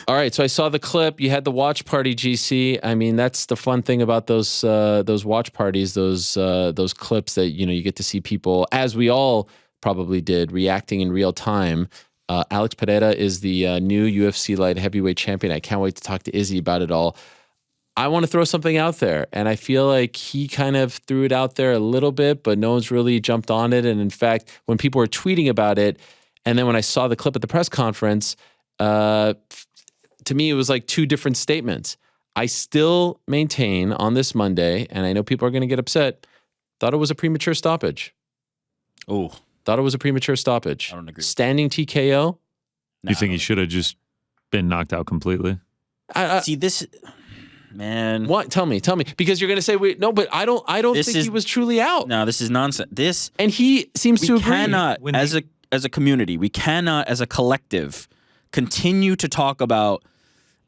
All right, so I saw the clip. You had the watch party, GC. I mean, that's the fun thing about those watch parties, those clips that you get to see people, as we all probably did, reacting in real time. Alex Pereira is the new UFC light heavyweight champion. I can't wait to talk to Izzy about it all. I want to throw something out there, and I feel like he kind of threw it out there a little bit, but no one's really jumped on it. And in fact, when people were tweeting about it, and then when I saw the clip at the press conference, to me, it was like two different statements. I still maintain on this Monday, and I know people are going to get upset, thought it was a premature stoppage. Oh. Thought it was a premature stoppage. I don't agree. Standing TKO? You think he should have just been knocked out completely? See, this... Man. What? Tell me. Because you're going to say, wait, no, but I don't think he was truly out. No, this is nonsense. And he seems to agree. We cannot, as a community, we cannot, as a collective, continue to talk about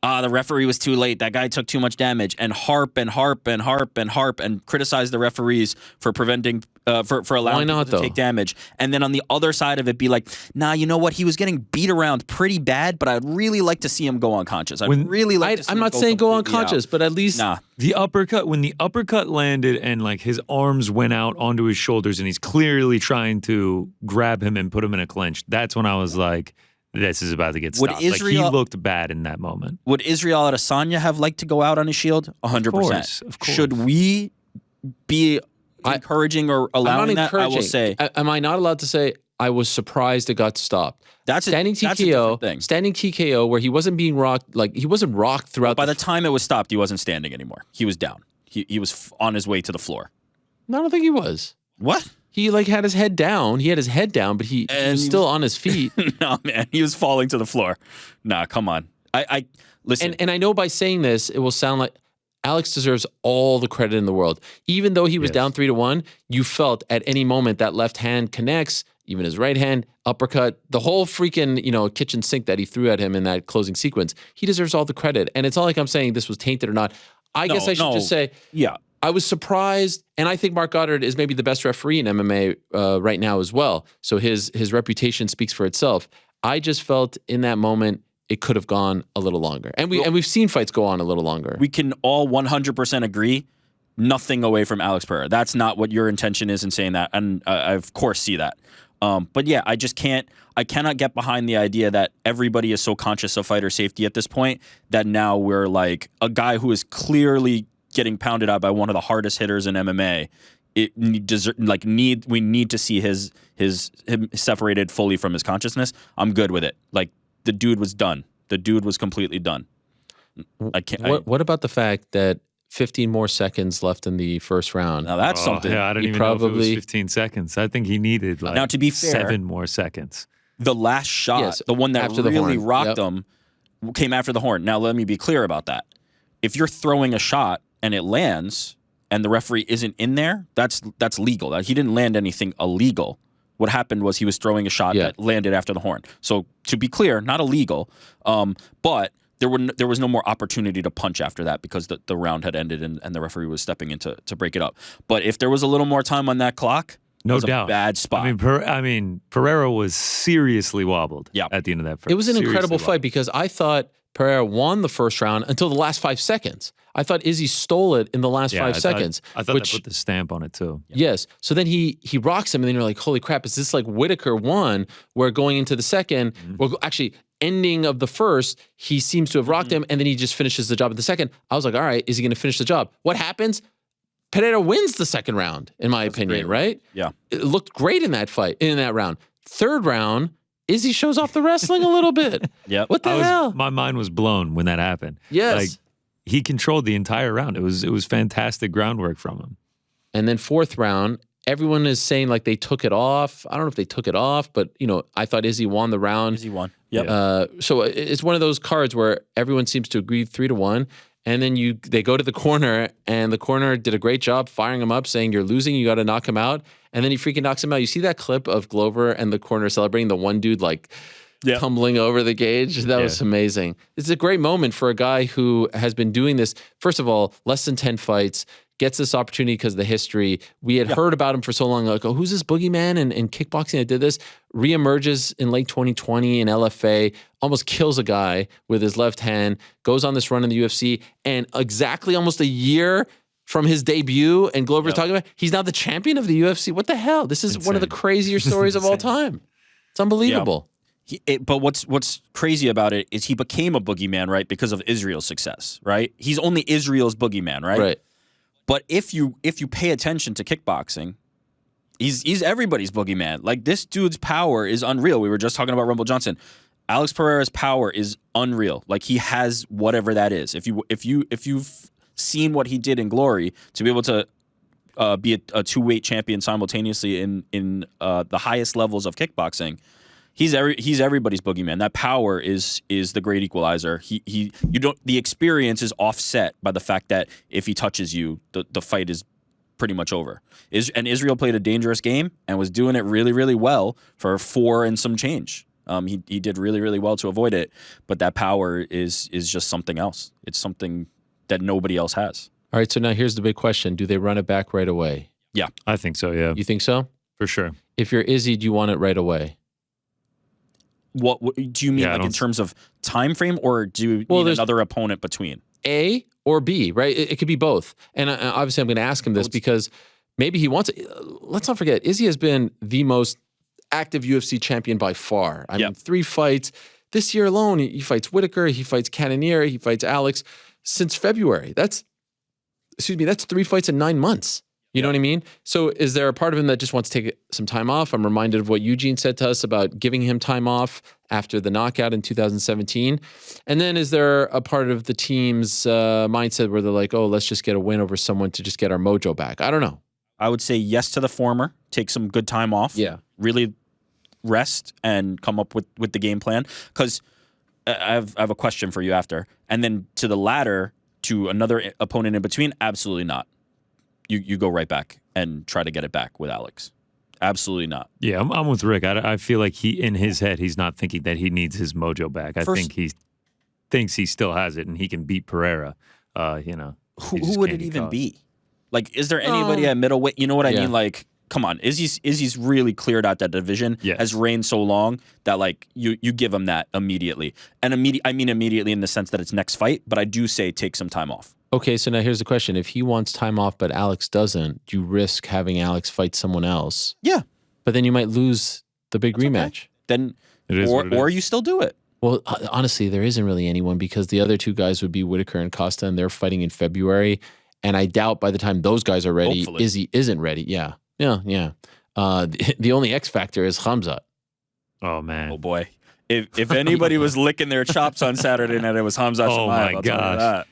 the referee was too late, that guy took too much damage, and harp and criticize the referees for preventing, for allowing people to take damage. And then on the other side of it, be like, nah, you know what? He was getting beat around pretty bad, but I'd really like to see him go unconscious. I'm not saying go unconscious, but at least the uppercut, when the uppercut landed and like his arms went out onto his shoulders and he's clearly trying to grab him and put him in a clinch, that's when I was like, this is about to get stopped. He looked bad in that moment. Would Israel Adesanya have liked to go out on his shield? 100%. Of course. Should we be encouraging or allowing that? I will say. Am I not allowed to say I was surprised it got stopped? Standing TKO where he wasn't being rocked, like he wasn't rocked throughout. By the time it was stopped, he wasn't standing anymore. He was down. He was on his way to the floor. No, I don't think he was. What? He had his head down. He had his head down, but he was still on his feet. No, man, he was falling to the floor. Nah, come on. I listen. And I know by saying this, it will sound like Alex deserves all the credit in the world. Even though he was down 3-1, you felt at any moment that left hand connects, even his right hand, uppercut, the whole freaking, kitchen sink that he threw at him in that closing sequence. He deserves all the credit. And it's not like I'm saying this was tainted or not. I guess I should just say, I was surprised, and I think Mark Goddard is maybe the best referee in MMA right now as well. So his reputation speaks for itself. I just felt in that moment it could have gone a little longer, and we've seen fights go on a little longer. We can all 100% agree. Nothing away from Alex Pereira. That's not what your intention is in saying that, and I of course see that. But yeah, I just can't. I cannot get behind the idea that everybody is so conscious of fighter safety at this point that now we're like a guy who is clearly getting pounded out by one of the hardest hitters in MMA. We need to see him separated fully from his consciousness. I'm good with it. Like the dude was done. The dude was completely done. I can't. What about the fact that 15 more seconds left in the first round? Now that's something. Yeah, I don't even know if it was 15 seconds. I think he needed now, to be fair, 7 more seconds. The last shot, the one that really rocked him, came after the horn. Now let me be clear about that. If you're throwing a shot and it lands and the referee isn't in there, that's legal. He didn't land anything illegal. What happened was he was throwing a shot that landed after the horn. So to be clear, not illegal, but there was no more opportunity to punch after that because the round had ended and the referee was stepping in to break it up. But if there was a little more time on that clock, no doubt, a bad spot. I mean, Pereira was seriously wobbled at the end of that fight. It was an incredible fight because I thought Pereira won the first round until the last 5 seconds. I thought Izzy stole it in the last 5 seconds. I thought that put the stamp on it too. Yes. So then he rocks him, and then you're like, holy crap, is this like Whitaker won, where going into the second, well, actually, ending of the first, he seems to have rocked him, and then he just finishes the job at the second. I was like, all right, is he going to finish the job? What happens? Pereira wins the second round, in my opinion, right? Yeah. It looked great in that fight, in that round. Third round, Izzy shows off the wrestling a little bit. Yep. What the hell? My mind was blown when that happened. Yes. Like, he controlled the entire round. It was fantastic groundwork from him. And then fourth round, everyone is saying like they took it off. I don't know if they took it off, but I thought Izzy won the round. Izzy won. Yep. So it's one of those cards where everyone seems to agree 3-1. And then they go to the corner, and the corner did a great job firing him up, saying, you're losing, you got to knock him out. And then he freaking knocks him out. You see that clip of Glover and the corner celebrating, the one dude tumbling over the cage? That was amazing. It's a great moment for a guy who has been doing this, first of all, less than 10 fights, gets this opportunity because of the history. We had heard about him for so long, like, oh, who's this boogeyman in kickboxing that did this? Reemerges in late 2020 in LFA, almost kills a guy with his left hand, goes on this run in the UFC, and exactly almost a year from his debut, and Glover's talking about, he's now the champion of the UFC. What the hell? This is one of the crazier stories of all time. It's unbelievable. But what's crazy about it is he became a boogeyman, right, because of Israel's success, right? He's only Israel's boogeyman, right? Right. But if you pay attention to kickboxing, he's everybody's boogeyman. Like, this dude's power is unreal. We were just talking about Rumble Johnson. Alex Pereira's power is unreal. Like, he has whatever that is. If you've seen what he did in Glory, to be able to be a two-weight champion simultaneously in the highest levels of kickboxing. He's everybody's boogeyman. That power is the great equalizer. The experience is offset by the fact that if he touches you, the fight is pretty much over. And Israel played a dangerous game and was doing it really, really well for 4 and some change. He did really, really well to avoid it, but that power is just something else. It's something that nobody else has. All right, so now here's the big question. Do they run it back right away? Yeah. I think so, yeah. You think so? For sure. If you're Izzy, do you want it right away? What do you mean, like in terms of time frame, or do you need another opponent between? A or B, right? It could be both. And obviously I'm going to ask him this because maybe he wants it. Let's not forget, Izzy has been the most active UFC champion by far. I mean, 3 fights. This year alone, he fights Whitaker, he fights Cannonier, he fights Alex since February. That's 3 fights in 9 months. You know what I mean? So is there a part of him that just wants to take some time off? I'm reminded of what Eugene said to us about giving him time off after the knockout in 2017. And then is there a part of the team's mindset where they're like, oh, let's just get a win over someone to just get our mojo back? I don't know. I would say yes to the former. Take some good time off. Yeah. Really rest and come up with the game plan. Because I have a question for you after. And then to the latter, to another opponent in between, absolutely not. You go right back and try to get it back with Alex. Absolutely not. Yeah, I'm with Rick. I feel like in his head, he's not thinking that he needs his mojo back. I think he thinks he still has it and he can beat Pereira. Who would it even be? Like, is there anybody at middleweight? You know what I mean? Like, come on. Izzy's really cleared out that division. Yes. Has reigned so long that, like, you give him that immediately. And I mean immediately in the sense that it's next fight, but I do say take some time off. Okay, so now here's the question. If he wants time off but Alex doesn't, do you risk having Alex fight someone else? Yeah. But then you might lose the big rematch. Okay. Then, or you still do it. Well, honestly, there isn't really anyone because the other 2 guys would be Whitaker and Costa, and they're fighting in February. And I doubt by the time those guys are ready, Hopefully. Izzy isn't ready. Yeah. The only X factor is Khamzat. Oh, man. Oh, boy. If anybody was licking their chops on Saturday night, it was Khamzat Chimaev. Oh, my gosh.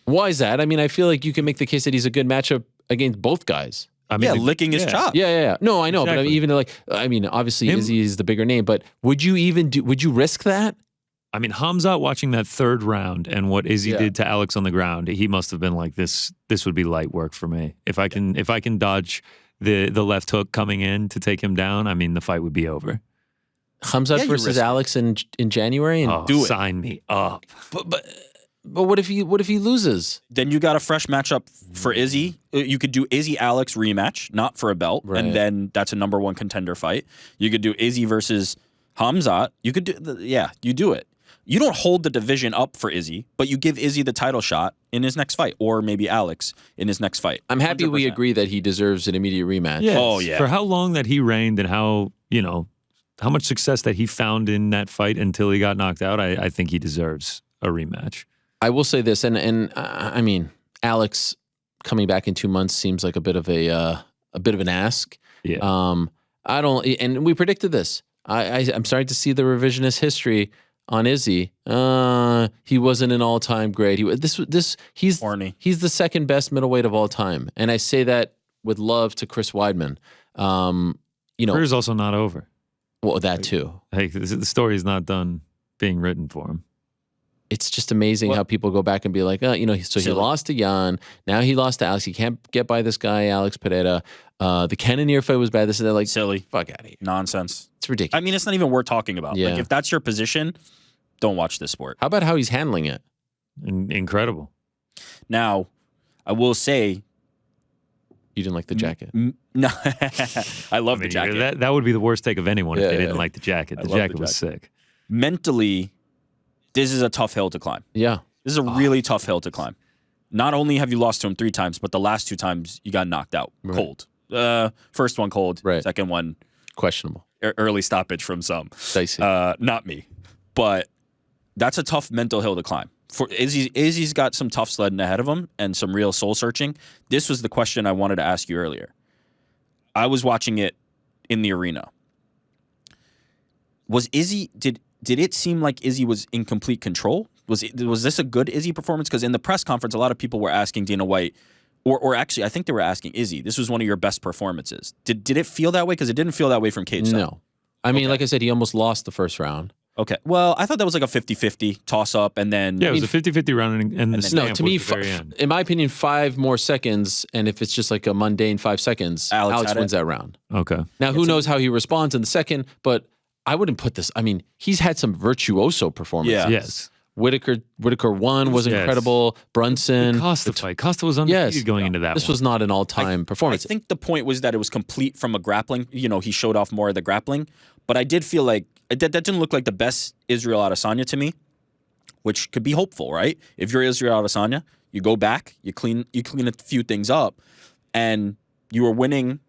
Why is that? I mean, I feel like you can make the case that he's a good matchup against both guys. I mean, licking his chops. Yeah. No, I know, exactly. But obviously Izzy is the bigger name, but would you risk that? I mean, Khamzat watching that 3rd round and what Izzy did to Alex on the ground, he must have been like, this would be light work for me. If I can dodge the left hook coming in to take him down, I mean, the fight would be over. Khamzat versus Alex in January, and do it. Sign me up. But what if he loses? Then you got a fresh matchup for Izzy. You could do Izzy Alex rematch, not for a belt, and then that's a number 1 contender fight. You could do Izzy versus Khamzat. You could do you do it. You don't hold the division up for Izzy, but you give Izzy the title shot in his next fight, or maybe Alex in his next fight. I'm happy 100%. We agree that he deserves an immediate rematch. Yes. Oh yeah. For how long that he reigned and how much success that he found in that fight until he got knocked out, I think he deserves a rematch. I will say this, and I mean, Alex coming back in 2 months seems like a bit of an ask. Yeah. And we predicted this. I'm starting to see the revisionist history on Izzy. He wasn't an all-time great. He's Orny. He's the 2nd best middleweight of all time, and I say that with love to Chris Weidman. Career's also not over. Well, that too. Hey, the story is not done being written for him. It's just amazing how people go back and be like, so he lost to Jan. Now he lost to Alex. He can't get by this guy, Alex Pereira. The Cannonier fight was bad. This and that. Like, silly. Fuck out of here. Nonsense. It's ridiculous. I mean, it's not even worth talking about. Yeah. Like, if that's your position, don't watch this sport. How about how he's handling it? Incredible. Now, I will say, You didn't like the jacket? No, I love the jacket. That would be the worst take of anyone if they didn't like the jacket. The jacket was sick. Mentally, this is a tough hill to climb. Yeah. This is a really tough hill to climb. Not only have you lost to him 3 times, but the last 2 times you got knocked out cold. First one cold, second one questionable. Early stoppage from some. Dicey. Not me. But that's a tough mental hill to climb. For Izzy's got some tough sledding ahead of him and some real soul searching. This was the question I wanted to ask you earlier. I was watching it in the arena. Was Izzy did it seem like Izzy was in complete control? Was this a good Izzy performance? Because in the press conference, a lot of people were asking Dana White, or actually, I think they were asking Izzy. This was one of your best performances. Did it feel that way? Because it didn't feel that way from cage side. No. I mean, like I said, he almost lost the first round. Okay. Well, I thought that was like a 50-50 toss-up, and then... Yeah, it was a 50-50 round, and the stamp to me, was the very end. In my opinion, 5 more seconds, and if it's just like a mundane 5 seconds, Alex wins that round. Okay. Now, who knows how he responds in the second, but I wouldn't put this... I mean, he's had some virtuoso performances. Yeah. Yes. Whitaker won was incredible. Brunson. The Costa fight. Costa was undefeated going into that This was not an all-time performance. I think the point was that it was complete from a grappling. You know, he showed off more of the grappling. But I did feel like that didn't look like the best Israel Adesanya to me, which could be hopeful, right? If you're Israel Adesanya, you go back, you clean a few things up, and you were winning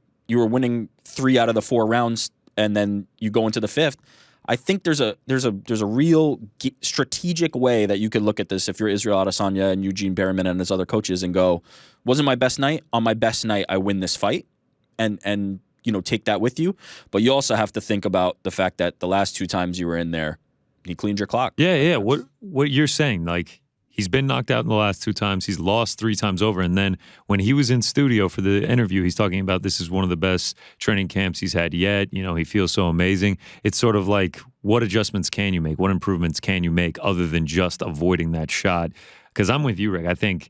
3 out of the 4 rounds, and then you go into the 5th. I think there's a real strategic way that you could look at this if you're Israel Adesanya and Eugene Berriman and his other coaches and go, wasn't my best night. On my best night, I win this fight, and you know, take that with you. But you also have to think about the fact that the last 2 times you were in there, he cleaned your clock. Yeah. What you're saying, like, he's been knocked out in the last 2 times. He's lost 3 times over. And then when he was in studio for the interview, he's talking about this is one of the best training camps he's had yet. You know, he feels so amazing. It's sort of like, what adjustments can you make? What improvements can you make other than just avoiding that shot? Because I'm with you, Rick. I think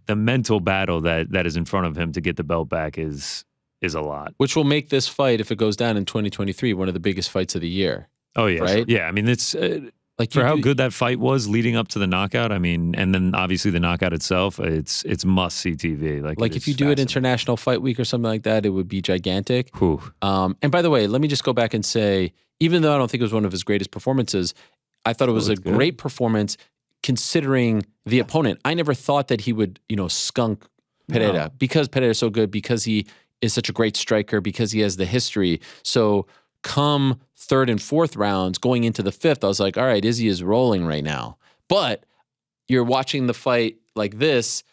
the mental battle that is in front of him to get the belt back is a lot. Which will make this fight, if it goes down in 2023, one of the biggest fights of the year. Oh, yeah. Right? Yeah, I mean, it's... like for how good that fight was leading up to the knockout, I mean, and then obviously the knockout itself, it's must-see TV. Like if you do it International Fight Week or something like that, it would be gigantic. Whew. And by the way, let me just go back and say, even though I don't think it was one of his greatest performances, I thought it was a great performance considering the opponent. I never thought that he would, skunk Pereira because Pereira's so good, because he is such a great striker, because he has the history. So come 3rd and 4th rounds, going into the 5th, I was like, all right, Izzy is rolling right now. But you're watching the fight like this,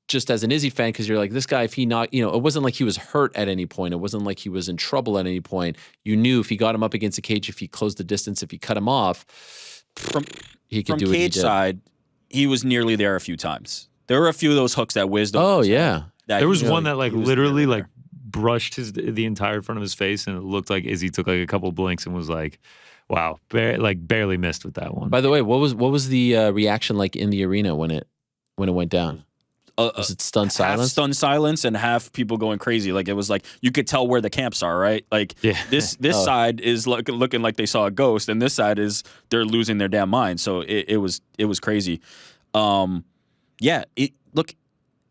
just as an Izzy fan, because you're like, this guy, if he not, it wasn't like he was hurt at any point. It wasn't like he was in trouble at any point. You knew if he got him up against the cage, if he closed the distance, if he cut him off, he could do what he did. From cage side, he was nearly there a few times. There were a few of those hooks that whizzed over. Oh, yeah. There was one that literally brushed the entire front of his face, and it looked like Izzy took like a couple blinks and was like, wow, barely missed with that one. By the way, what was the reaction like in the arena when it went down? Was it stunned silence? Half stunned silence and half people going crazy. Like, it was like you could tell where the camps are, right? Like, this side is looking like they saw a ghost, and this side is they're losing their damn mind. So it was crazy. Look,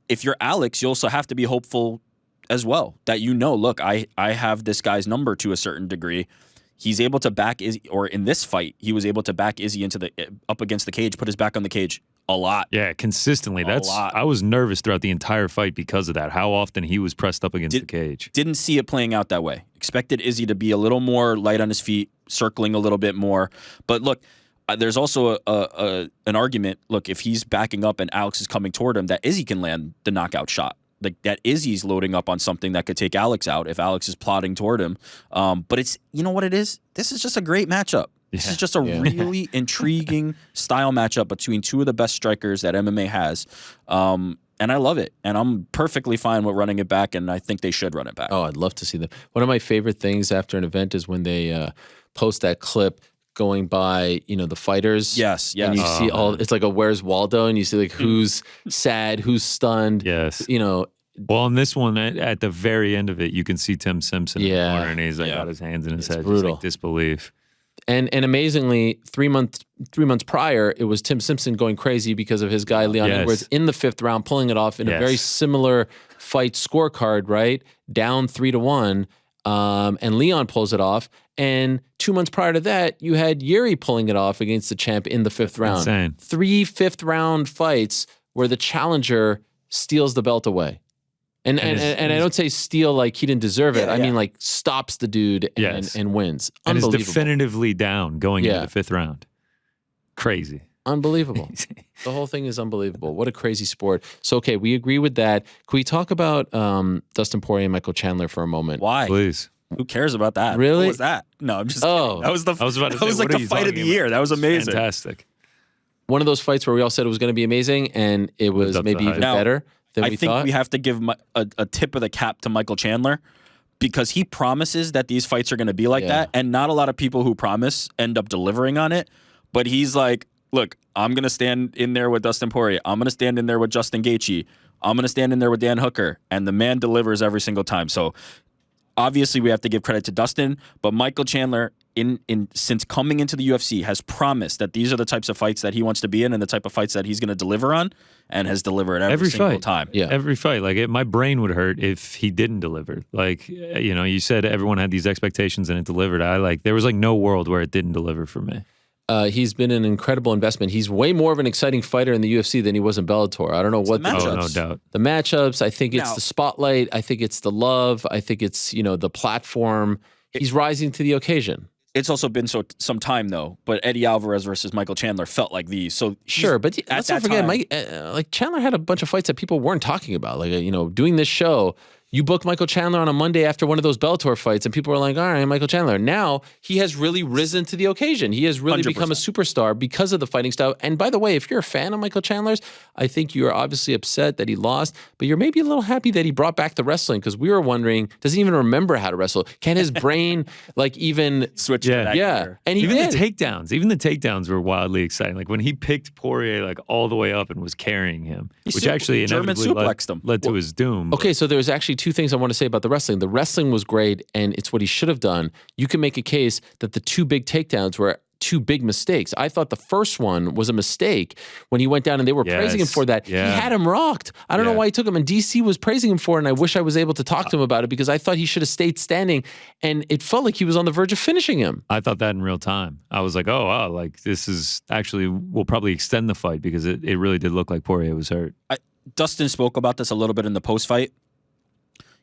if you're Alex, you also have to be hopeful as well, that look, I have this guy's number to a certain degree. He's able to back Izzy, or in this fight, he was able to back Izzy into up against the cage, put his back on the cage a lot. Yeah, consistently. A lot. I was nervous throughout the entire fight because of that. How often he was pressed up against the cage. Didn't see it playing out that way. Expected Izzy to be a little more light on his feet, circling a little bit more. But look, there's also an argument. Look, if he's backing up and Alex is coming toward him, that Izzy can land the knockout shot. Like, that Izzy's loading up on something that could take Alex out if Alex is plodding toward him. But it's, you know what it is? This is just a great matchup. This is just a really intriguing style matchup between 2 of the best strikers that MMA has. And I love it. And I'm perfectly fine with running it back, and I think they should run it back. Oh, I'd love to see them. One of my favorite things after an event is when they post that clip going by, the fighters. Yes. And you see it's like a Where's Waldo, and you see like who's sad, who's stunned. Yes. Well, on this one, at the very end of it, you can see Tim Simpson in the corner, and he's like got his hands in his head, brutal. just like disbelief. And amazingly, 3 months prior, it was Tim Simpson going crazy because of his guy Leon Edwards in the 5th round, pulling it off in a very similar fight scorecard, right? Down 3-1, and Leon pulls it off. And 2 months prior to that, you had Yuri pulling it off against the champ in the 5th round. Insane. 3 5th round fights where the challenger steals the belt away. And I don't say steal like he didn't deserve it. I mean like stops the dude and wins. And is definitively down going into the 5th round. Crazy. Unbelievable. The whole thing is unbelievable. What a crazy sport. So, okay, we agree with that. Can we talk about Dustin Poirier and Michael Chandler for a moment? Why? Please. Who cares about that? Really? What was that? No, I'm just kidding. That was like the fight of the year. That was amazing. Fantastic. One of those fights where we all said it was going to be amazing, and it was maybe even better than we thought. I think we have to give a tip of the cap to Michael Chandler, because he promises that these fights are going to be like that, and not a lot of people who promise end up delivering on it. But he's like, look, I'm going to stand in there with Dustin Poirier. I'm going to stand in there with Justin Gaethje. I'm going to stand in there with Dan Hooker. And the man delivers every single time. So obviously we have to give credit to Dustin, but Michael Chandler, since coming into the UFC, has promised that these are the types of fights that he wants to be in and the type of fights that he's going to deliver on, and has delivered every single time. Yeah. Every fight. Like, my brain would hurt if he didn't deliver. Like, you said everyone had these expectations and it delivered. There was like no world where it didn't deliver for me. He's been an incredible investment. He's way more of an exciting fighter in the UFC than he was in Bellator. I don't know what the matchups. No doubt. The matchups. I think it's the spotlight. I think it's the love. I think it's the platform. He's rising to the occasion. It's also been some time though. But Eddie Alvarez versus Michael Chandler felt like these. So sure, but let's not forget, like Chandler had a bunch of fights that people weren't talking about. Like doing this show. You booked Michael Chandler on a Monday after one of those Bellator fights, and people were like, all right, Michael Chandler. Now, he has really risen to the occasion. He has really 100%. Become a superstar because of the fighting style. And by the way, if you're a fan of Michael Chandler's, I think you're obviously upset that he lost, but you're maybe a little happy that he brought back the wrestling, because we were wondering, does he even remember how to wrestle? Can his brain even switch? Yeah. And he even did. The takedowns were wildly exciting. Like when he picked Poirier like all the way up and was carrying him, which actually inevitably led to his doom. Okay, so there's actually 2 things I want to say about the wrestling. The wrestling was great, and it's what he should have done. You can make a case that the 2 big takedowns were 2 big mistakes. I thought the first one was a mistake when he went down, and they were praising him for that. Yeah. He had him rocked. I don't know why he took him, and DC was praising him for it, and I wish I was able to talk to him about it, because I thought he should have stayed standing, and it felt like he was on the verge of finishing him. I thought that in real time. I was like, oh, wow, like this is actually, we'll probably extend the fight, because it really did look like Poirier was hurt. Dustin spoke about this a little bit in the post-fight.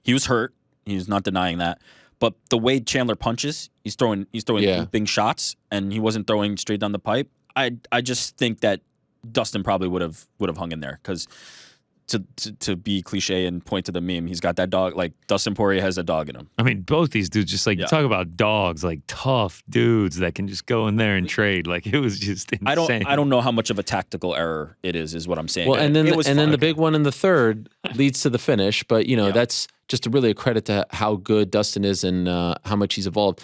He was hurt. He's not denying that. But the way Chandler punches, he's throwing looping shots, and he wasn't throwing straight down the pipe. I just think that Dustin probably would have hung in there, because to be cliche and point to the meme, he's got that dog. Like Dustin Poirier has a dog in him. I mean, both these dudes, just like you talk about dogs, like tough dudes that can just go in there and trade. Like it was just insane. I don't know how much of a tactical error it is what I'm saying. Well, and then the big one in the third leads to the finish. But that's just really a credit to how good Dustin is and how much he's evolved.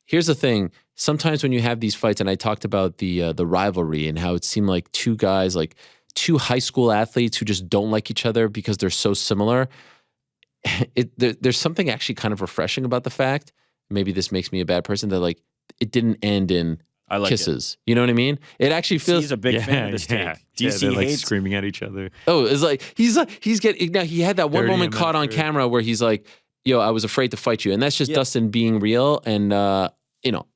Here's the thing. Sometimes when you have these fights, and I talked about the rivalry and how it seemed like 2 guys, like 2 high school athletes who just don't like each other because they're so similar. There's something actually kind of refreshing about the fact, maybe this makes me a bad person, that like it didn't end in kisses. You know what I mean? It actually feels. He's a big fan of this take. DC they're like hates screaming at each other. Oh, it's like he's getting. Now he had that one moment caught on camera where he's like, "Yo, I was afraid to fight you," and that's just Dustin being real and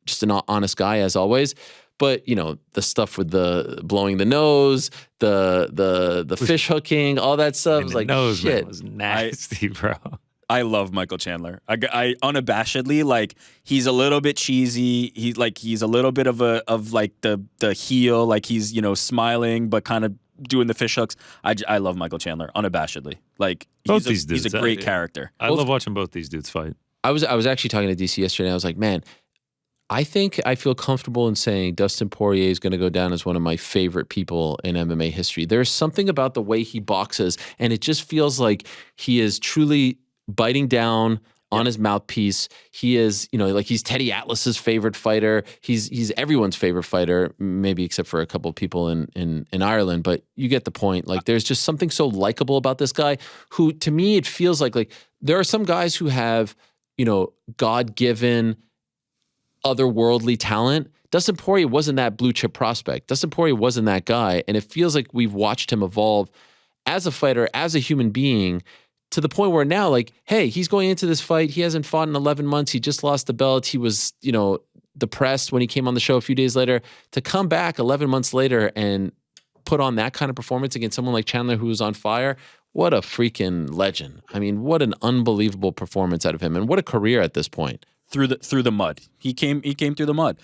just an honest guy as always. But the stuff with the blowing the nose, the fish hooking, all that stuff was like nose, shit. Man, was nasty, bro. I love Michael Chandler. I unabashedly, like, he's a little bit cheesy. He's a little bit of the heel, like he's smiling but kind of doing the fish hooks. I love Michael Chandler unabashedly. Like he's a great character. I love watching both these dudes fight. I was actually talking to DC yesterday, and I was like, man, I think I feel comfortable in saying Dustin Poirier is going to go down as one of my favorite people in MMA history. There's something about the way he boxes, and it just feels like he is truly biting down on his mouthpiece. He is, like he's Teddy Atlas's favorite fighter. He's everyone's favorite fighter, maybe except for a couple of people in Ireland. But you get the point. Like there's just something so likable about this guy who, to me, it feels like there are some guys who have, God-given otherworldly talent. Dustin Poirier wasn't that blue chip prospect. Dustin Poirier wasn't that guy. And it feels like we've watched him evolve as a fighter, as a human being, to the point where now, like, hey, he's going into this fight. He hasn't fought in 11 months. He just lost the belt. He was, depressed when he came on the show a few days later. To come back 11 months later and put on that kind of performance against someone like Chandler who was on fire, what a freaking legend. I mean, what an unbelievable performance out of him, and what a career at this point. Through the mud. He came through the mud.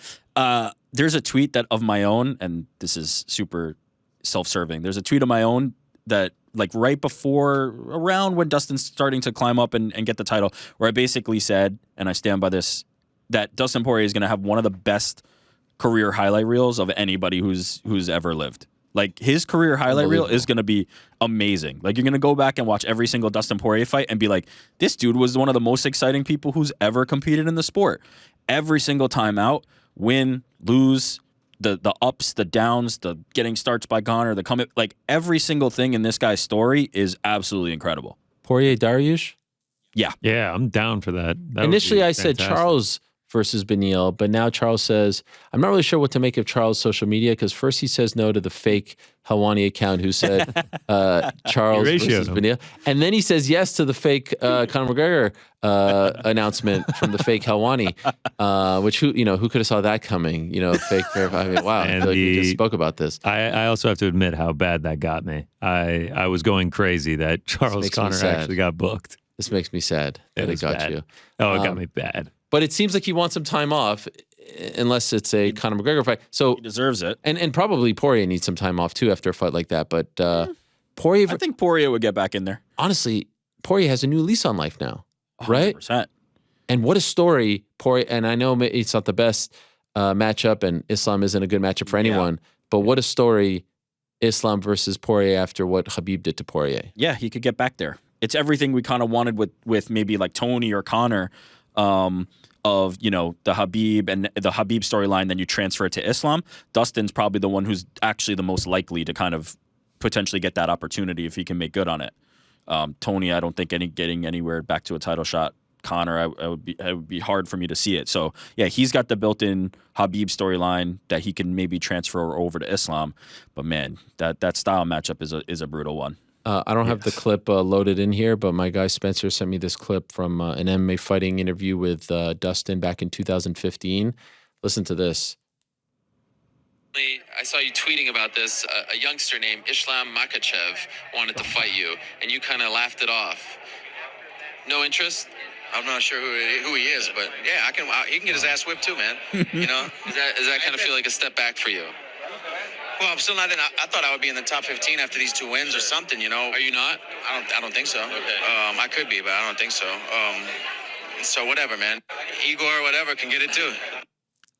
There's a tweet that of my own, and this is super self-serving. There's a tweet of my own that, like, right before, around when Dustin's starting to climb up and get the title, where I basically said, and I stand by this, that Dustin Poirier is going to have one of the best career highlight reels of anybody who's ever lived. Like, his career highlight reel is going to be amazing. Like, you're going to go back and watch every single Dustin Poirier fight and be like, this dude was one of the most exciting people who's ever competed in the sport. Every single time out, win, lose, the ups, the downs, the getting starts by Conor, the coming, like, every single thing in this guy's story is absolutely incredible. Poirier Dariush? Yeah. Yeah, I'm down for that. Initially, I said Charles versus Beneil, but now Charles says, I'm not really sure what to make of Charles' social media, because first he says no to the fake Helwani account who said Charles versus Beneil, and then he says yes to the fake Conor McGregor announcement from the fake Helwani, which who could have saw that coming? Fake verified. I mean, wow, I feel like we just spoke about this. I also have to admit how bad that got me. I was going crazy that Charles Conor actually got booked. This makes me sad that it got you. Oh, it got me bad. But it seems like he wants some time off, unless it's a Conor McGregor fight. So he deserves it, and probably Poirier needs some time off too after a fight like that. But Poirier, I think Poirier would get back in there. Honestly, Poirier has a new lease on life now, 100%. Right? And what a story, Poirier. And I know it's not the best matchup, and Islam isn't a good matchup for anyone. But what a story, Islam versus Poirier after what Khabib did to Poirier. Yeah, he could get back there. It's everything we kind of wanted with maybe like Tony or Conor. Of the Khabib and the Khabib storyline, then you transfer it to Islam. Dustin's probably the one who's actually the most likely to kind of potentially get that opportunity if he can make good on it. Tony, I don't think getting anywhere back to a title shot. Conor, it would be hard for me to see it. So yeah, he's got the built-in Khabib storyline that he can maybe transfer over to Islam. But man, that style matchup is a brutal one. I don't have the clip loaded in here, but my guy Spencer sent me this clip from an MMA fighting interview with Dustin back in 2015. Listen to this. I saw you tweeting about this. A youngster named Islam Makhachev wanted to fight you, and you kind of laughed it off. No interest? I'm not sure who he is, but yeah, he can get his ass whipped too, man. Does that kind of feel like a step back for you? Well, I'm still not in. I thought I would be in the top 15 after these 2 wins or something. Are you not? I don't think so. Okay. I could be, but I don't think so. So whatever, man. Igor or whatever can get it too.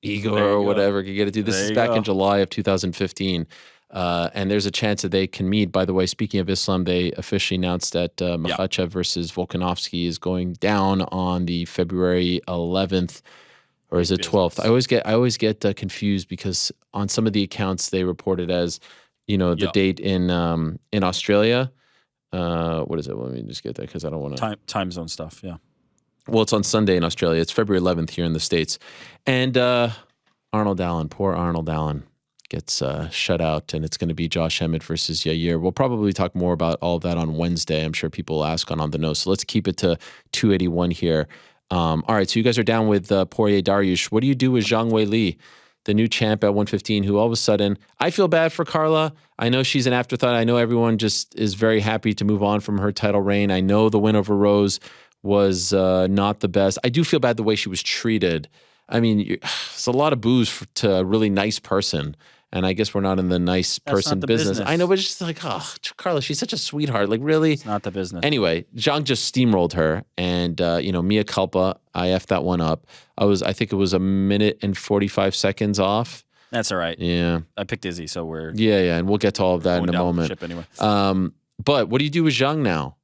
Igor or whatever can get it too. This is back in July of 2015. And there's a chance that they can meet. By the way, speaking of Islam, they officially announced that Makhachev versus Volkanovski is going down on the February 11th. Or is it 12th? I always get confused because on some of the accounts they report it as, the date in Australia. What is it? Let me just get that because I don't want to. Time zone stuff, yeah. Well, it's on Sunday in Australia. It's February 11th here in the States. And Arnold Allen, poor Arnold Allen, gets shut out, and it's going to be Josh Emmett versus Yair. We'll probably talk more about all of that on Wednesday. I'm sure people will ask on the nose. So let's keep it to 281 here. All right, so you guys are down with Poirier Dariush. What do you do with Zhang Weili, the new champ at 115, who all of a sudden, I feel bad for Carla. I know she's an afterthought. I know everyone just is very happy to move on from her title reign. I know the win over Rose was not the best. I do feel bad the way she was treated. I mean, it's a lot of booze to a really nice person. And I guess we're not in the nice person business. I know, but it's just like, oh, Carla, she's such a sweetheart. Like, really? It's not the business. Anyway, Zhang just steamrolled her. And, mea culpa, I effed that one up. I think it was 1 minute and 45 seconds off. That's all right. Yeah. I picked Izzy, so we're... Yeah, and we'll get to all of that in a moment. Ship anyway. But what do you do with Zhang now?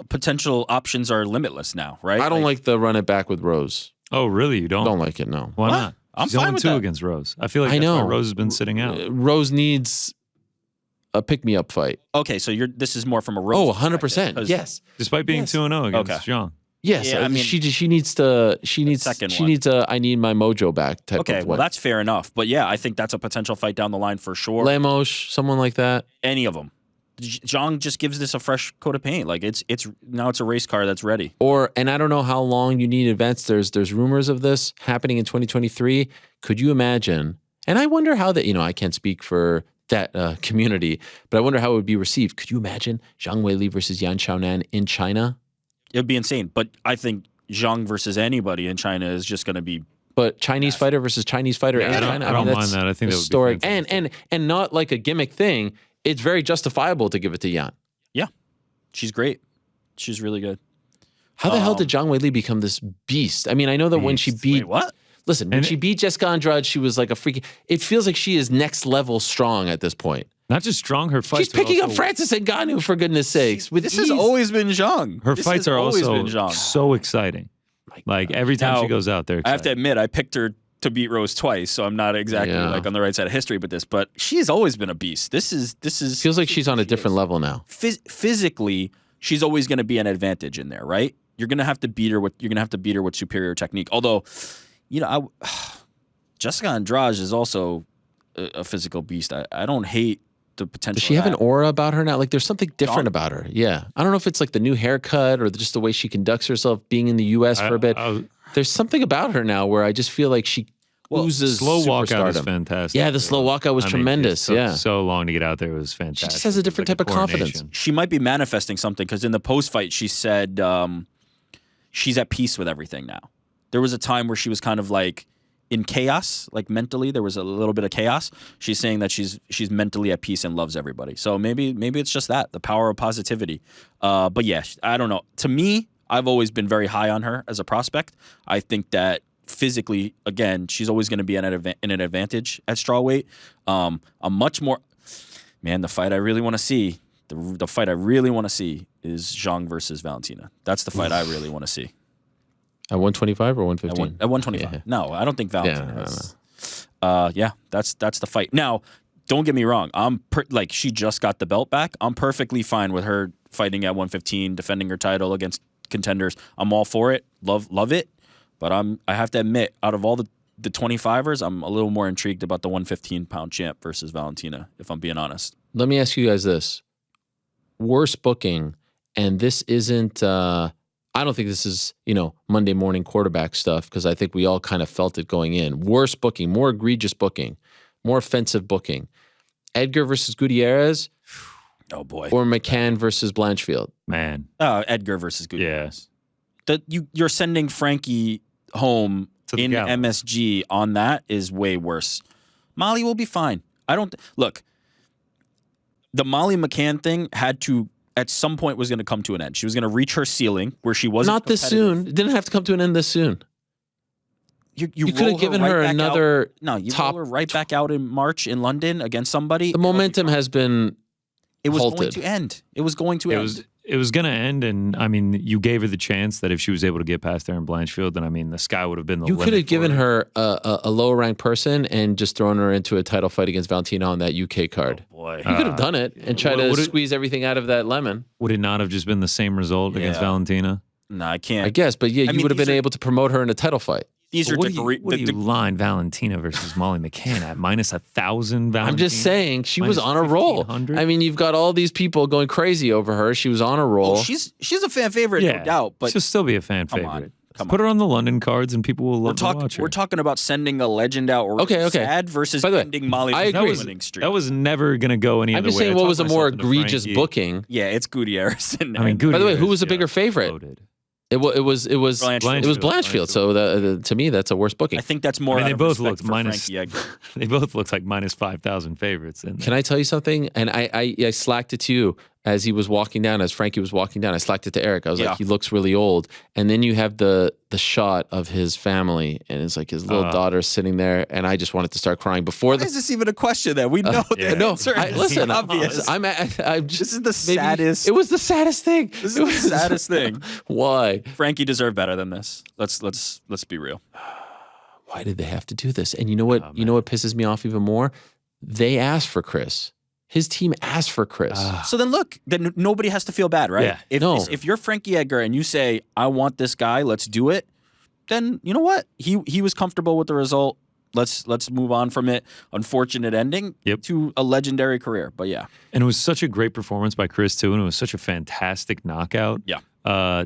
Potential options are limitless now, right? I don't like the run it back with Rose. Oh, really? You don't? Don't like it, no. Why not? I'm She's fine with 0-2 that. against Rose. I feel like that's why Rose has been sitting out. Rose needs a pick-me-up fight. Okay, so this is more from a Rose. Oh, 100%. Yes. Despite being 2-0 against Zhang. Yes, Yeah, I mean, she needs a I need my mojo back type of Okay, win. well, that's fair enough. But yeah, I think that's a potential fight down the line for sure. Lemos, someone like that. Any of them. Zhang just gives this a fresh coat of paint. Like it's now it's a race car that's ready. And I don't know how long you need in advance. There's rumors of this happening in 2023. Could you imagine? And I wonder how that, I can't speak for that community, but I wonder how it would be received. Could you imagine Zhang Weili versus Yan Xiaonan in China? It would be insane. But I think Zhang versus anybody in China is just going to be. But Chinese fighter versus Chinese fighter in China. I don't mind that. I think that historic. Would be fantastic. And not like a gimmick thing. It's very justifiable to give it to Yan. Yeah, she's great. She's really good. How the hell did Zhang Weili become this beast? I mean, I know that when she beat what? Listen, when she beat Jessica Andrade, she was like a freaking. It feels like she is next level strong at this point. Not just strong, her fights. She's picking up Francis Ngannou for goodness sakes. This has always been Zhang. Her fights are also so exciting. Like every time she goes out there, I have to admit, I picked her to beat Rose twice, so I'm not exactly like on the right side of history with this. But she has always been a beast. This is feels like she's on a different level now. Physically, she's always going to be an advantage in there, right? You're going to have to beat her with superior technique. Although, Jessica Andrade is also a physical beast. I don't hate the potential. Does she have an aura about her now? Like there's something different about her. Yeah. I don't know if it's like the new haircut or just the way she conducts herself being in the U.S. for a bit. There's something about her now where I just feel like she oozes slow walkout is superstardom. fantastic. Yeah, the slow walkout was tremendous. It took so long to get out there. It was fantastic. She just has a different type of confidence. She might be manifesting something because in the post-fight she said she's at peace with everything now. There was a time where she was kind of like in chaos, like mentally there was a little bit of chaos. She's saying that she's mentally at peace and loves everybody. So maybe it's just that, the power of positivity. But yeah, I don't know. To me, I've always been very high on her as a prospect. I think that physically, again, she's always going to be in an advantage at strawweight. A much more, man, the fight I really want to see, the fight I really want to see is Zhang versus Valentina. That's the fight I really want to see. At 125 or 115? At 125. Yeah. No, I don't think Valentina is. That's the fight. Now, don't get me wrong. She just got the belt back. I'm perfectly fine with her fighting at 115, defending her title against contenders. I'm all for it. Love it. But I have to admit, out of all the 25ers, I'm a little more intrigued about the 115-pound champ versus Valentina, if I'm being honest. Let me ask you guys this. Worst booking, and this isn't... I don't think this is, Monday morning quarterback stuff because I think we all kind of felt it going in. Worst booking, more egregious booking, more offensive booking. Edgar versus Gutierrez. Oh, boy. Or McCann versus Blanchfield. Man. Edgar versus Gutierrez. Yeah. You're sending Frankie home in MSG on that is way worse. Molly will be fine. Look, the Molly McCann thing had to... at some point was going to come to an end. She was going to reach her ceiling where she wasn't Not this soon. It didn't have to come to an end this soon. You could have given her another top... roll her right back out in March in London against somebody. The momentum has been halted. Going to end. It was going to end. It was going to end, and, I mean, you gave her the chance that if she was able to get past Erin Blanchfield, then, I mean, the sky would have been the limit. You could have given her a lower-ranked person and just thrown her into a title fight against Valentina on that UK card. Oh, boy. You could have done it and tried to squeeze everything out of that lemon. Would it not have just been the same result against Valentina? No, I can't. I guess, but you would have been able to promote her in a title fight. These are what do you line Valentina versus Molly McCann at minus 1,000? Valentina? I'm just saying she was on a roll. I mean, you've got all these people going crazy over her. She was on a roll. Oh, she's a fan favorite, no doubt. But she'll still be a fan favorite. Put her on the London cards, and people will love to watch her. We're talking about sending a legend out. Sad versus ending Molly. I agree. Winning streak. That was never going to go any other way. I'm just saying, what was a more egregious booking? Yeah, it's Gutierrez. I mean, by the way, who was a bigger favorite? Loaded. It was Blanchfield. So to me, that's a worse booking. I think that's more. They both looked minus. They both looked like minus 5,000 favorites. Can I tell you something? And I slacked it to you as he was walking down, as Frankie was walking down. I slacked it to Eric. I was like, he looks really old. And then you have the shot of his family, and it's like his little daughter sitting there, and I just wanted to start crying before. Is this even a question? That we know the answer. Listen, obvious. This is the saddest. It was the saddest thing. This is the saddest thing. Why? Frankie deserved better than this. Let's be real. Why did they have to do this? And you know what? You know what pisses me off even more? They asked for Chris. His team asked for Chris. So then look, then nobody has to feel bad, right? Yeah. If you're Frankie Edgar and you say, I want this guy, let's do it, then you know what? He was comfortable with the result. Let's move on from it. Unfortunate ending to a legendary career. But yeah. And it was such a great performance by Chris, too, and it was such a fantastic knockout. Yeah.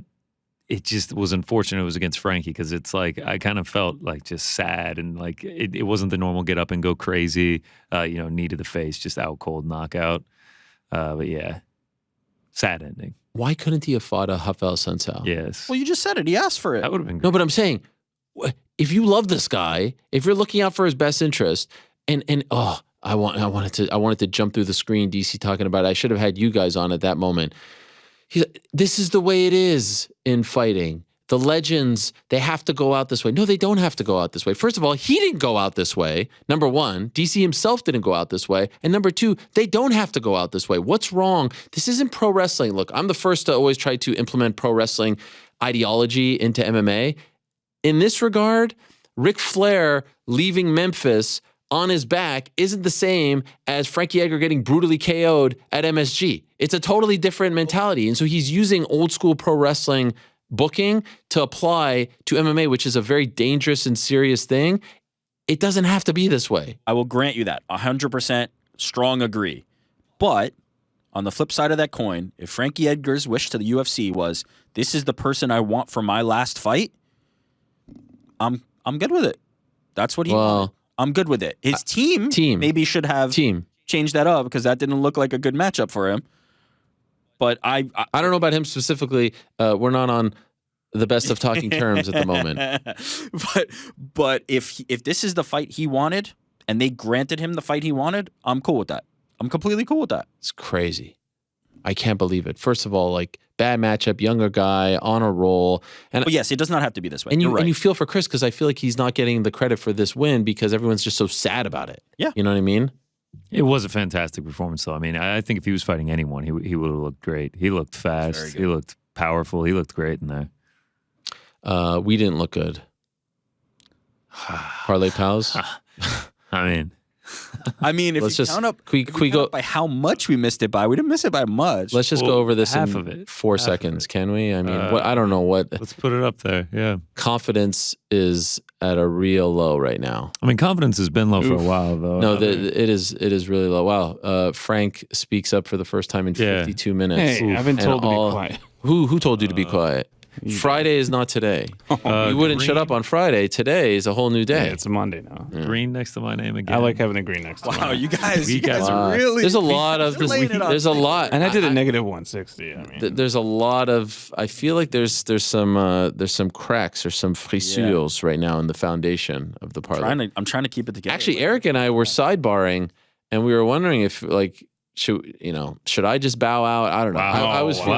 It just was unfortunate it was against Frankie because it's like I kind of felt like just sad and like it wasn't the normal get up and go crazy, knee to the face, just out cold knockout. But yeah, sad ending. Why couldn't he have fought a Rafael Sensao? Yes. Well, you just said it. He asked for it. That would have been great. No, but I'm saying, if you love this guy, if you're looking out for his best interest, I wanted to jump through the screen. DC talking about it. I should have had you guys on at that moment. This is the way it is in fighting. The legends, they have to go out this way. No, they don't have to go out this way. First of all, he didn't go out this way. Number one, DC himself didn't go out this way. And number two, they don't have to go out this way. What's wrong? This isn't pro wrestling. Look, I'm the first to always try to implement pro wrestling ideology into MMA. In this regard, Ric Flair leaving Memphis on his back isn't the same as Frankie Edgar getting brutally KO'd at MSG. It's a totally different mentality. And so he's using old school pro wrestling booking to apply to MMA, which is a very dangerous and serious thing. It doesn't have to be this way. I will grant you that. 100% strong agree. But on the flip side of that coin, if Frankie Edgar's wish to the UFC was, this is the person I want for my last fight, I'm good with it. That's what he wanted. I'm good with it. His team maybe should have changed that up because that didn't look like a good matchup for him. But I don't know about him specifically. We're not on the best of talking terms at the moment. But if this is the fight he wanted and they granted him the fight he wanted, I'm cool with that. I'm completely cool with that. It's crazy. I can't believe it. First of all, like bad matchup, younger guy on a roll. But yes, it does not have to be this way. And You're right. And you feel for Chris because I feel like he's not getting the credit for this win because everyone's just so sad about it. Yeah. You know what I mean? It was a fantastic performance, though. I mean, I think if he was fighting anyone, he would have looked great. He looked fast. He looked powerful. He looked great in there. We didn't look good. Parlay Pals? I mean, if let's you just count up, we go by how much we missed it by, we didn't miss it by much. Let's just go over this half in of it. 4 seconds, can we? I mean, I don't know what. Let's put it up there. Yeah. Confidence is at a real low right now. I mean, confidence has been low for a while, though. No, it is really low. Wow. Frank speaks up for the first time in 52 minutes. Hey, I've been told to be quiet. Who told you to be quiet? Friday is not today. You wouldn't shut up on Friday. Today is a whole new day. Yeah, it's a Monday now. Yeah. Green next to my name again. I like having a green next to mine. Wow, you guys are really. There's a lot of this. There's a lot, and I did a negative 160. I mean, there's a lot of. I feel like there's some cracks or some fissures right now in the foundation of the parlay. I'm trying to keep it together. Actually, Eric and I were sidebarring, and we were wondering if should I just bow out? I don't know. Wow, I was feeling.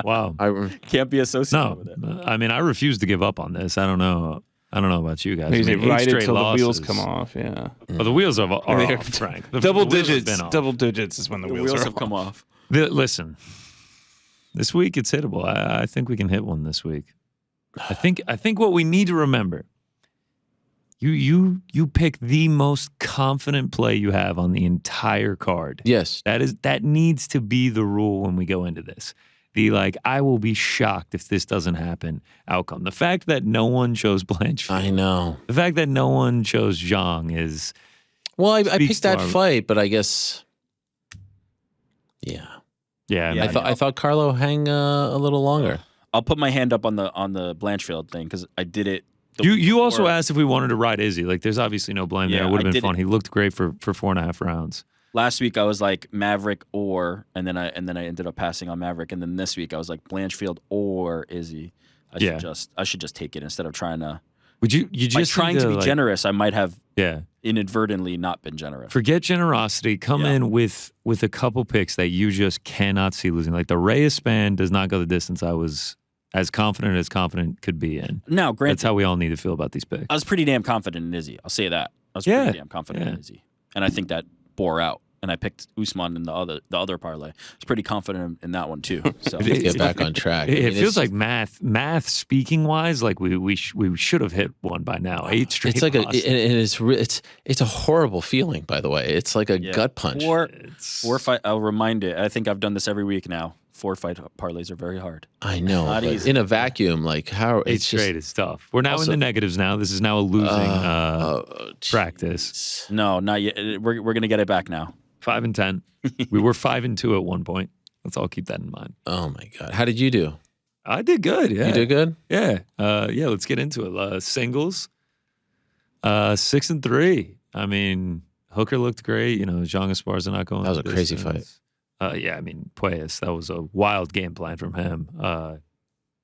Wow. I can't be associated with it. I mean, I refuse to give up on this. I don't know about you guys. They ride it till the losses. wheels come off. Yeah. Well, the wheels are off, Frank. Double digits is when the wheels have come off. Listen, this week it's hittable. I think we can hit one this week. I think what we need to remember. You pick the most confident play you have on the entire card. Yes. That needs to be the rule when we go into this. The I will be shocked if this doesn't happen outcome. The fact that no one chose Blanchfield. I know. The fact that no one chose Zhang is. Well, I picked that fight, but I guess. Yeah. Yeah. I thought Carlo hang a little longer. I'll put my hand up on the Blanchfield thing because I did it. You also asked if we wanted to ride Izzy. There's obviously no blame there. It would have been fun. He looked great for 4.5 rounds. Last week I was like Maverick and then I ended up passing on Maverick, and then this week I was like Blanchfield or Izzy. I should just take it instead of trying to. Would you just trying to be generous? I might have inadvertently not been generous. Forget generosity. Come in with a couple picks that you just cannot see losing. Like the Reyes span does not go the distance I was as confident could be in. Now, granted, that's how we all need to feel about these picks. I was pretty damn confident in Izzy. I'll say that. I was pretty damn confident in Izzy. And I think that bore out. and I picked Usman in the other parlay. I was pretty confident in that one too. So get back on track. It feels like math speaking wise, like we should have hit one by now. 8 straight. It's like it's a horrible feeling. By the way, it's like a gut punch. Four fight. I'll remind it. I think I've done this every week now. 4 fight parlays are very hard. I know, but in a vacuum, like how 8 straight is tough. We're now also, in the negatives now. This is now a losing practice. No, not yet. We're gonna get it back now. 5-10. We were 5-2 at one point. Let's all keep that in mind. Oh my God, how did you do? I did good. Yeah, you did good. Yeah, yeah. Let's get into it. Singles, 6-3. I mean, Hooker looked great. You know, Zhang Esparza not going. That was a crazy fight. Yeah, I mean, Poirier, that was a wild game plan from him. That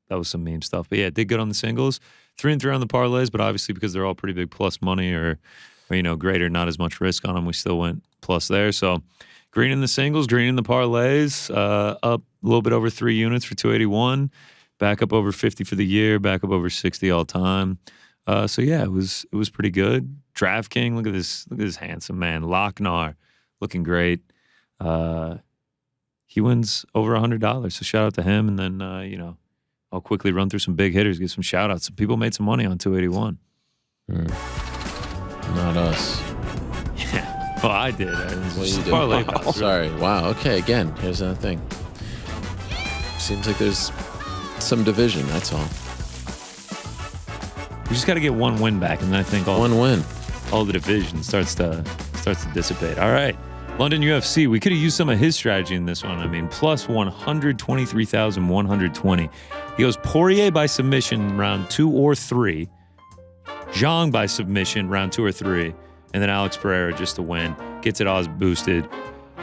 was some meme stuff. But yeah, did good on the singles. 3-3 on the parlays, but obviously because they're all pretty big plus money or greater, not as much risk on them, we still went plus there. So green in the singles, green in the parlays, up a little bit over 3 units for 281, back up over 50 for the year, back up over 60 all time. So yeah, it was pretty good. DraftKings, look at this handsome man, Lochnar, looking great. He wins over $100. So shout out to him. And then, I'll quickly run through some big hitters, give some shout outs. Some people made some money on 281. Not us. Yeah. Well, I did. Parlay Pals. Sorry. Wow. Okay. Again, here's the thing. Seems like there's some division. That's all. We just got to get one win back. And then I think all the division starts to dissipate. All right. London UFC, we could have used some of his strategy in this one. I mean, plus 123,120. He goes Poirier by submission round 2 or 3. Zhang by submission round 2 or 3. And then Alex Pereira just to win. Gets it odds boosted.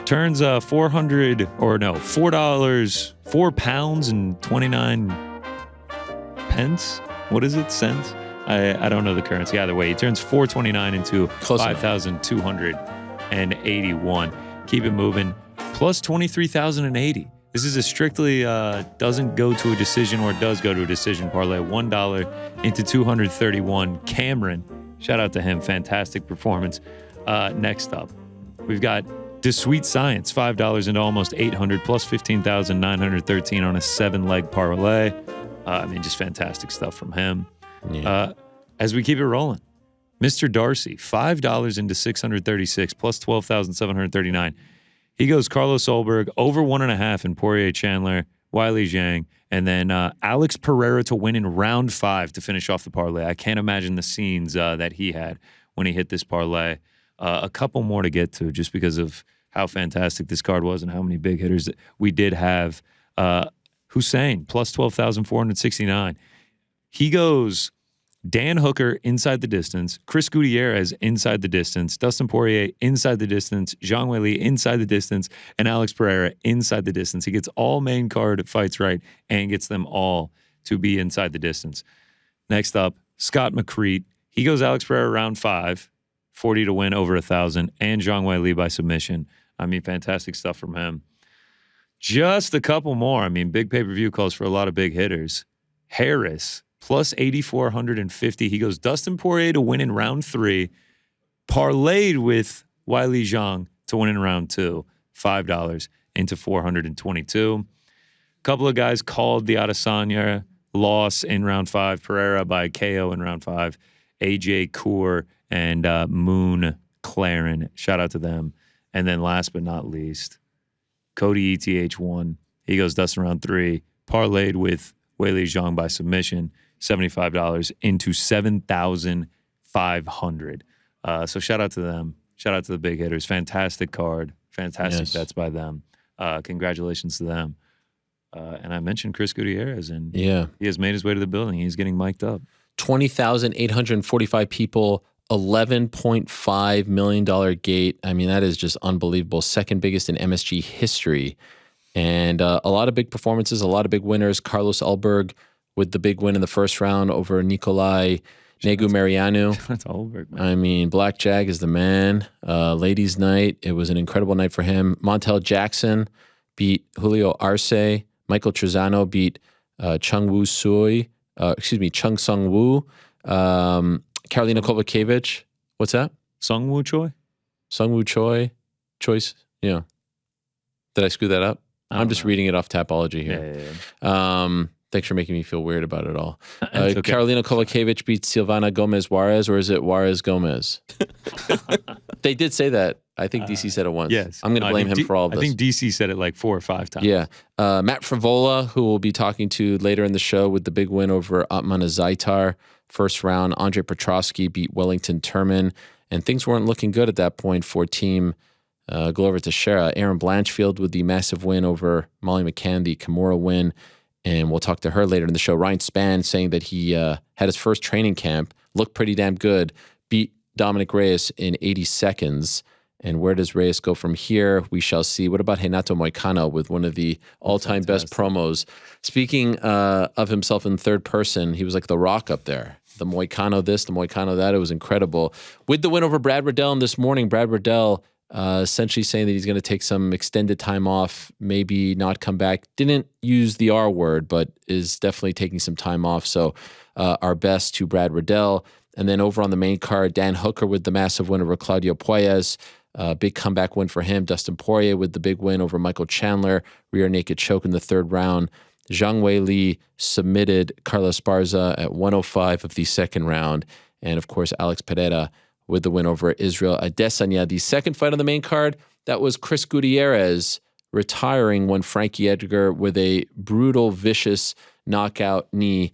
Turns £4.29. What is it? Cents? I don't know the currency either way. He turns $4.29 into 5,281. Keep it moving. Plus 23,080. This is a strictly doesn't go to a decision or does go to a decision parlay. $1 into 231. Cameron, shout out to him. Fantastic performance. Next up, we've got DeSweet Science, $5 into almost 800 plus 15,913 on a 7-leg parlay. I mean, just fantastic stuff from him. Yeah. As we keep it rolling, Mr. Darcy, $5 into 636 plus 12,739. He goes Carlos Ulberg over 1.5 in Poirier Chandler, Weili Zhang, and then Alex Pereira to win in round 5 to finish off the parlay. I can't imagine the scenes that he had when he hit this parlay. A couple more to get to just because of how fantastic this card was and how many big hitters we did have. Hussein, plus 12,469. He goes Dan Hooker inside the distance, Chris Gutierrez inside the distance, Dustin Poirier inside the distance, Zhang Weili inside the distance, and Alex Pereira inside the distance. He gets all main card fights right and gets them all to be inside the distance. Next up, Scott McCreet. He goes Alex Pereira round 5, 40 to win over 1,000, and Zhang Weili by submission. I mean, fantastic stuff from him. Just a couple more. I mean, big pay-per-view calls for a lot of big hitters. Harris, plus 8,450. He goes Dustin Poirier to win in round 3, parlayed with Weili Zhang to win in round 2, $5 into 422. A couple of guys called the Adesanya loss in round 5, Pereira by KO in round 5, AJ Kaur and Moon Claren. Shout out to them. And then last but not least, Cody ETH1. He goes Dustin round 3, parlayed with Weili Zhang by submission, $75 into 7,500. So shout out to them. Shout out to the big hitters. Fantastic card. Fantastic bets by them. Congratulations to them. And I mentioned Chris Gutierrez, and he has made his way to the building. He's getting mic'd up. 20,845 people, $11.5 million gate. I mean, that is just unbelievable. Second biggest in MSG history. And a lot of big performances, a lot of big winners. Carlos Ulberg with the big win in the first round over Nikolai Negumereanu. That's Ulberg, man. I mean, Black Jag is the man. Ladies' night, it was an incredible night for him. Montel Jackson beat Julio Arce. Michael Trezano beat Chung Sung Woo. Karolina Kowalkiewicz. What's that? Sung Woo Choi? Sung Woo Choi. Choice. Yeah. Did I screw that up? I'm just reading it off Tapology here. Yeah. Thanks for making me feel weird about it all. Okay. Karolina Kowalkiewicz beats Silvana Gomez-Juarez, or is it Juarez-Gomez? They did say that. I think DC said it once. Yes. I'm going to blame him for all of this. I think DC said it like 4 or 5 times. Yeah. Matt Frivola, who we'll be talking to later in the show with the big win over Atman Zaitar. First round, Andre Petrosky beat Wellington Turman. And things weren't looking good at that point for team Glover Teixeira. Erin Blanchfield with the massive win over Molly McCann, the Kimura win. And we'll talk to her later in the show. Ryan Spann saying that he had his first training camp, looked pretty damn good, beat Dominic Reyes in 80 seconds. And where does Reyes go from here? We shall see. What about Renato Moicano with one of the all-time best promos? Speaking of himself in third person, he was like the Rock up there. The Moicano this, the Moicano that. It was incredible. With the win over Brad Riddell this morning, Brad Riddell essentially saying that he's going to take some extended time off, maybe not come back. Didn't use the R word, but is definitely taking some time off. So our best to Brad Riddell. And then over on the main card, Dan Hooker with the massive win over Claudio Puelles. Big comeback win for him. Dustin Poirier with the big win over Michael Chandler. Rear naked choke in the third round. Zhang Weili submitted Carlos Esparza at 105 of the second round. And of course, Alex Pereira with the win over Israel Adesanya. The second fight on the main card, that was Chris Gutierrez retiring when Frankie Edgar with a brutal, vicious knockout knee.